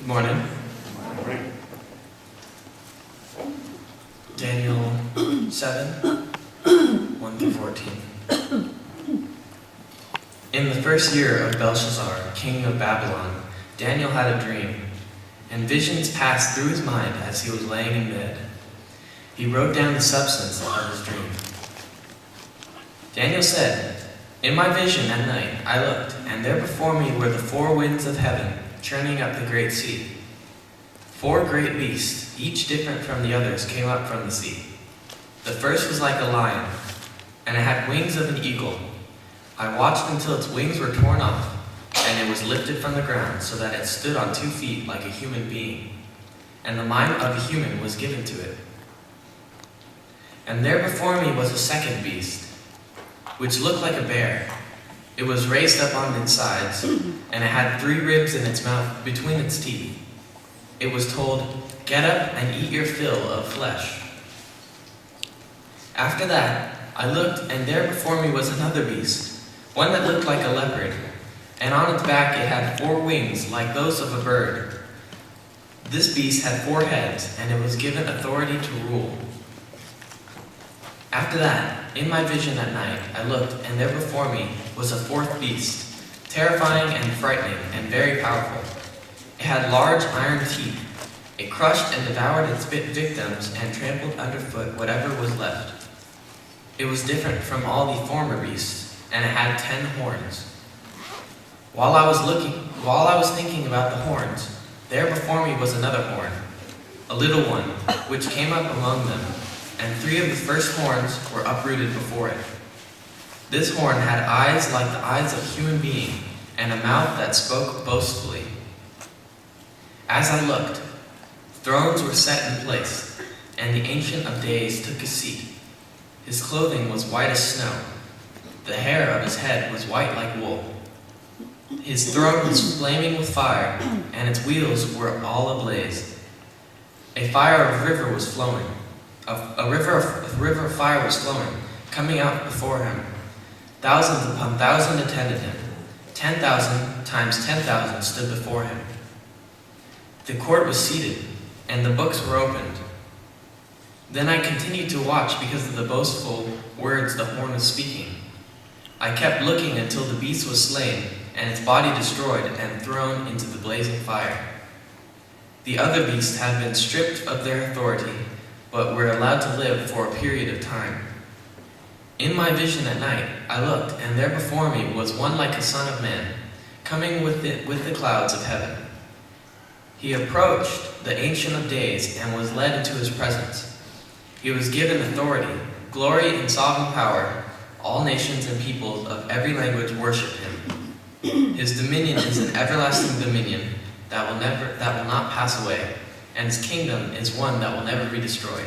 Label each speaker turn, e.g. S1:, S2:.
S1: Morning. Daniel 7, 1 through 14. In the first year of Belshazzar, king of Babylon, Daniel had a dream, and visions passed through his mind as he was laying in bed. He wrote down the substance of his dream. Daniel said, "In my vision at night I looked, and there before me were the four winds of heaven, churning up the great sea. Four great beasts, each different from the others, came up from the sea. The first was like a lion, and it had wings of an eagle. I watched until its wings were torn off, and it was lifted from the ground so that it stood on 2 feet like a human being, and the mind of a human was given to it. And there before me was a second beast, which looked like a bear. It was raised up on its sides, and it had 3 ribs in its mouth between its teeth. It was told, 'Get up and eat your fill of flesh.' After that, I looked, and there before me was another beast, one that looked like a leopard, and on its back it had 4 wings like those of a bird. This beast had 4 heads, and it was given authority to rule. After that, in my vision at night, I looked, and there before me was a 4th beast, terrifying and frightening and very powerful. It had large iron teeth. It crushed and devoured its victims and trampled underfoot whatever was left. It was different from all the former beasts, and it had 10 horns. While I was thinking about the horns, there before me was another horn, a little one, which came up among them, and 3 of the first horns were uprooted before it. This horn had eyes like the eyes of a human being, and a mouth that spoke boastfully. As I looked, thrones were set in place, and the Ancient of Days took his seat. His clothing was white as snow. The hair of his head was white like wool. His throne was flaming with fire, and its wheels were all ablaze. A river of fire was flowing, coming out before him. Thousands upon thousands attended him. 10,000 times 10,000 stood before him. The court was seated, and the books were opened. Then I continued to watch because of the boastful words the horn was speaking. I kept looking until the beast was slain, and its body destroyed and thrown into the blazing fire. The other beasts had been stripped of their authority, but were allowed to live for a period of time. In my vision at night, I looked, and there before me was one like a son of man, coming with the clouds of heaven. He approached the Ancient of Days and was led into his presence. He was given authority, glory, and sovereign power. All nations and peoples of every language worship him. His dominion is an everlasting dominion that will not pass away, and his kingdom is one that will never be destroyed.